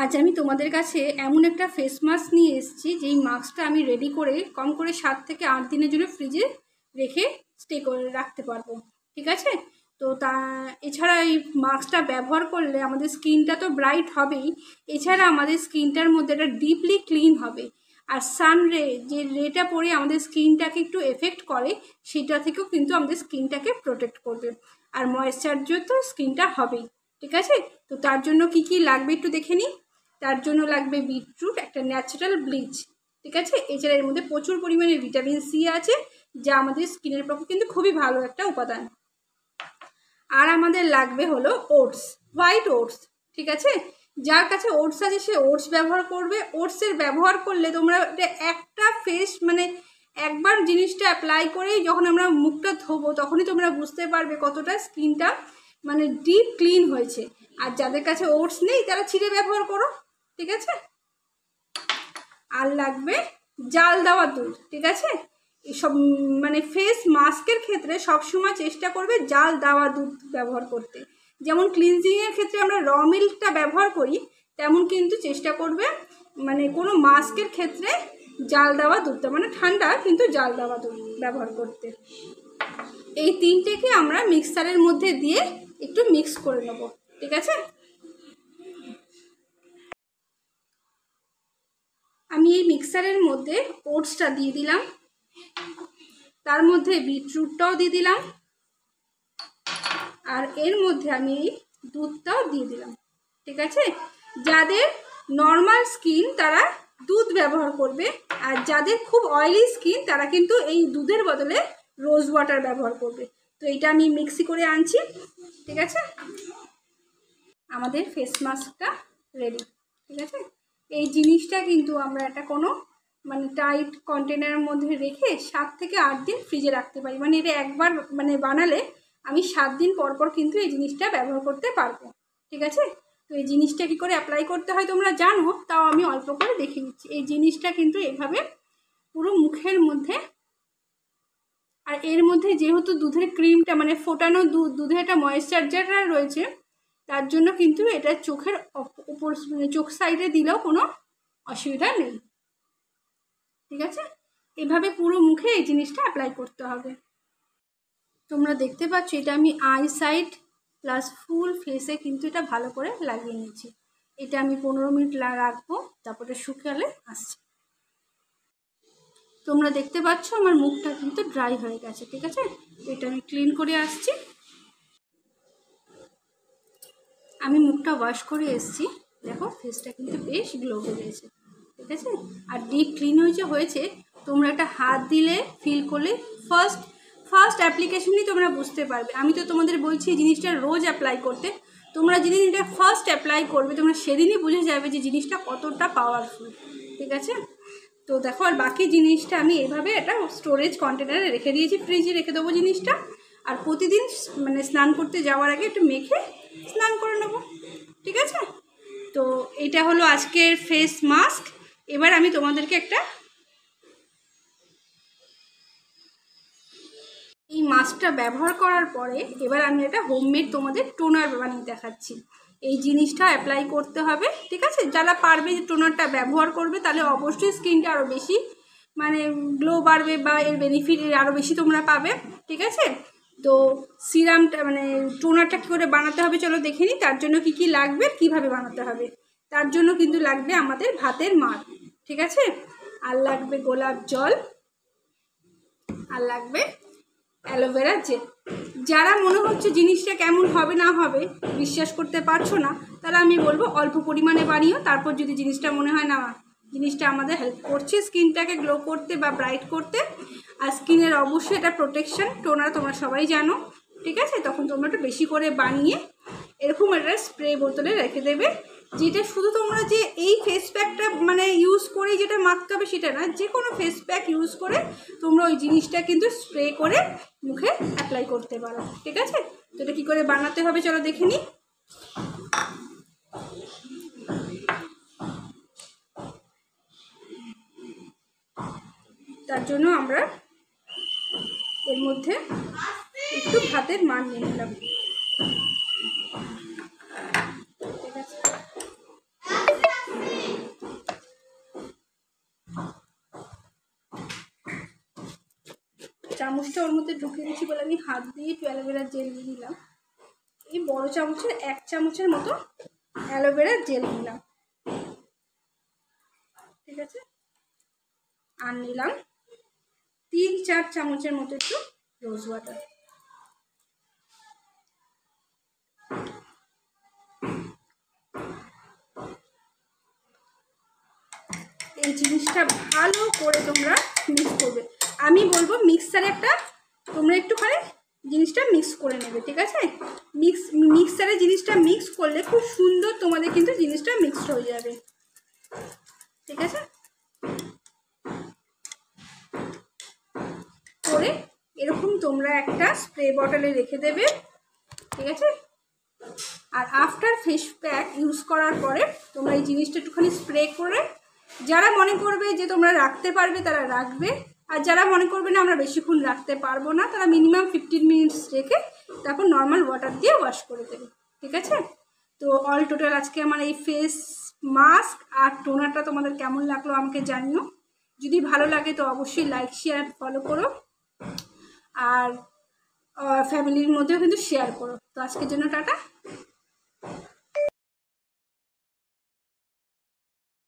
আজ আমি তোমাদের কাছে এমন একটা ফেস মাস্ক নিয়ে এসেছি যেই মাস্কটা আমি রেডি করে কম করে 7 থেকে 8 দিনের জন্য ফ্রিজে রেখে স্টে করে রাখতে পারবো। ঠিক আছে, তো এছাড়া এই মাস্কটা ব্যবহার করলে আমাদের স্কিনটা তো ব্রাইট হবেই, এছাড়া আমাদের স্কিনটার মধ্যে একটা ডিপলি ক্লিন হবে। আর সানরে যে রেটা পড়ে আমাদের স্কিনটাকে একটু এফেক্ট করে সেটা থেকেও কিন্তু আমাদের স্কিনটাকে প্রোটেক্ট করবে। আর ময়েশ্চারাইজার তো স্কিনটা হবেই। ঠিক আছে, তো তার জন্য কি কি লাগবে একটু দেখে নিই। তার জন্য লাগবে বিটরুট, একটা ন্যাচারাল ব্লিচ। ঠিক আছে, এছাড়া এর মধ্যে প্রচুর পরিমাণে ভিটামিন সি আছে, যা আমাদের স্কিনের পক্ষে কিন্তু খুবই ভালো একটা উপাদান। আর আমাদের লাগবে হলো ওটস, হোয়াইট ওটস। ঠিক আছে, যার কাছে ওটস আছে সে ওটস ব্যবহার করবে। ওটসের ব্যবহার করলে তোমরা একটা ফেস একবার জিনিসটা অ্যাপ্লাই করেই যখন আমরা মুখটা ধোবো তখনই তোমরা বুঝতে পারবে কতটা স্কিনটা ডিপ ক্লিন হয়েছে। আর যাদের কাছে ওটস নেই তারা ছিঁড়ে ব্যবহার করো। ঠিক আছে, আর লাগবে জাল দেওয়া দুধ। ঠিক আছে, এসব ফেস মাস্কের ক্ষেত্রে সবসময় চেষ্টা করবে জাল দেওয়া দুধ ব্যবহার করতে। যেমন ক্লিনজিংয়ের ক্ষেত্রে আমরা র মিল্কটা ব্যবহার করি, তেমন কিন্তু চেষ্টা করবে কোনো মাস্কের ক্ষেত্রে জাল দেওয়া দুধটা ঠান্ডা কিন্তু জাল দেওয়া দুধ ব্যবহার করতে। এই তিনটেকে আমরা মিক্সারের মধ্যে দিয়ে একটু মিক্স করে নেব। ঠিক আছে, আমি এই মিক্সারের মধ্যে ওটসটা দিয়ে দিলাম, তার মধ্যে বিটরুটটাও দিয়ে দিলাম, আর এর মধ্যে আমি এই দুধটাও দিয়ে দিলাম। ঠিক আছে, যাদের নর্মাল স্কিন তারা দুধ ব্যবহার করবে, আর যাদের খুব অয়েলি স্কিন তারা কিন্তু এই দুধের বদলে রোজ ওয়াটার ব্যবহার করবে। তো এটা আমি মিক্সি করে আনছি। ঠিক আছে, আমাদের ফেস মাস্কটা রেডি। ঠিক আছে, এই জিনিসটা কিন্তু আমরা একটা কোনো টাইট কন্টেনারের মধ্যে রেখে 7 থেকে 8 দিন ফ্রিজে রাখতে পারি। এটা একবার বানালে আমি 7 দিন পর পর কিন্তু এই জিনিসটা ব্যবহার করতে পারবো। ঠিক আছে, তো এই জিনিসটা কী করে অ্যাপ্লাই করতে হয় তোমরা জানো, তাও আমি অল্প করে দেখিয়ে দিচ্ছি। এই জিনিসটা কিন্তু এভাবে পুরো মুখের মধ্যে, আর এর মধ্যে যেহেতু দুধের ক্রিমটা ফোটানো দুধে একটা ময়েশ্চারাইজার রয়েছে, তার জন্য কিন্তু এটা চোখের উপর চোখ সাইডে দিলেও কোনো অসুবিধা নেই। ঠিক আছে, এভাবে পুরো মুখে এই জিনিসটা অ্যাপ্লাই করতে হবে। তোমরা দেখতে পাচ্ছ এটা আমি আই সাইড প্লাস ফুল ফেসে কিন্তু এটা ভালো করে লাগিয়ে নিয়েছি। এটা আমি 15 মিনিট রাখবো, তারপরে শুকালে আসছে। তোমরা দেখতে পাচ্ছ আমার মুখটা কিন্তু ড্রাই হয়ে গেছে। ঠিক আছে, এটা আমি ক্লিন করে আসছি। আমি মুখটা ওয়াশ করে এসেছি, দেখো ফেসটা কিন্তু বেশ গ্লো করেছে। ঠিক আছে, আর ডিপ ক্লিন হয়েছে। তোমরা একটা হাত দিলে ফিল করলে ফার্স্ট অ্যাপ্লিকেশনই তোমরা বুঝতে পারবে। আমি তো তোমাদের বলছি জিনিসটা রোজ অ্যাপ্লাই করতে। তোমরা যেদিন এটা ফার্স্ট অ্যাপ্লাই করবে তোমরা সেদিনই বুঝে যাবে যে জিনিসটা কতটা পাওয়ারফুল। ঠিক আছে, তো দেখো আর বাকি জিনিসটা আমি এভাবে একটা স্টোরেজ কন্টেনারে রেখে দিয়েছি, ফ্রিজে রেখে দেবো জিনিসটা। আর প্রতিদিন স্নান করতে যাওয়ার আগে একটু মেখে স্নান করে নেবো। ঠিক আছে, তো এটা হলো আজকের ফেস মাস্ক। এবার আমি তোমাদেরকে এই মাস্কটা ব্যবহার করার পরে এবার আমি একটা হোমমেড তোমাদের টোনার বানিয়ে দেখাচ্ছি। এই জিনিসটা অ্যাপ্লাই করতে হবে। ঠিক আছে, যারা পারবে যে টোনারটা ব্যবহার করবে তাহলে অবশ্যই স্কিনটা আরও বেশি গ্লো বাড়বে বা এর বেনিফিট আরও বেশি তোমরা পাবে। ঠিক আছে, তো সিরামটা টোনারটা কী করে বানাতে হবে চলো দেখে নিই। তার জন্য কি কি লাগবে, কিভাবে বানাতে হবে। তার জন্য কিন্তু লাগবে আমাদের ভাতের মাড়। ঠিক আছে, আর লাগবে গোলাপ জল, আর লাগবে অ্যালোভেরা জেল। যারা মনে হচ্ছে জিনিসটা কেমন হবে না হবে বিশ্বাস করতে পারছো না, তাহলে আমি বলবো অল্প পরিমাণে বানিও। তারপর যদি জিনিসটা মনে হয় না জিনিসটা আমাদের হেল্প করছে স্কিনটাকে গ্লো করতে বা ব্রাইট করতে, আর স্কিনের অবশ্যই এটা প্রোটেকশন টোনার তোমরা সবাই জানো। ঠিক আছে, তখন তোমরা একটু বেশি করে বানিয়ে এরকম একটা স্প্রে বোতলে রেখে দেবে। যেটা শুধু তোমরা যে এই ফেস প্যাকটা ইউজ করে যেটা মাখতে হবে সেটা না, যে কোনো ফেস প্যাক ইউজ করে তোমরা ওই জিনিসটা কিন্তু স্প্রে করে মুখে অ্যাপ্লাই করতে পারো। ঠিক আছে, তো এটা কী করে বানাতে হবে চলো দেখে নিই। তার জন্য আমরা এর মধ্যে একটু ভাতের মাড় নিয়ে নিলাম। ঠিক আছে, চামচটা ওর মধ্যে ঢুকিয়ে দিচ্ছি বলে আমি হাত দিয়ে একটু অ্যালোভেরা জেল নিয়ে নিলাম। এই বড় চামচের 1 চামচের মতো অ্যালোভেরা জেল নিলাম, ঠিক আছে। আর নিলাম 3-4 চামচের মতো একটু রোজ ওয়াটার। এই জিনিসটা ভালো করে তোমরা মিক্স করবে। আমি বলবো মিক্সারে তোমরা একটুখানি জিনিসটা মিক্স করে নেবে, ঠিক আছে। মিক্সারে জিনিসটা মিক্স করলে খুব সুন্দর তোমাদের কিন্তু জিনিসটা মিক্সড হয়ে যাবে, ঠিক আছে। করে এরকম তোমরা একটা স্প্রে বটলে রেখে দেবে, ঠিক আছে। আর আফটার ফেস প্যাক ইউজ করার পরে তোমরা এই জিনিসটা একটুখানি স্প্রে করে, যারা মনে করবে যে তোমরা রাখতে পারবে তারা রাখবে, আর যারা মনে করবে না আমরা বেশিক্ষণ রাখতে পারবো না তারা মিনিমাম 15 মিনিটস রেখে তারপর নর্মাল ওয়াটার দিয়ে ওয়াশ করে দেবে, ঠিক আছে। তো অল টোটাল আজকে আমার এই ফেস মাস্ক আর টোনারটা তোমাদের কেমন লাগলো আমাকে জানিও। যদি ভালো লাগে তো অবশ্যই লাইক শেয়ার ফলো করো, আর ফ্যামিলির মধ্যেও কিন্তু শেয়ার করো। তো আজকের জন্য টাটা।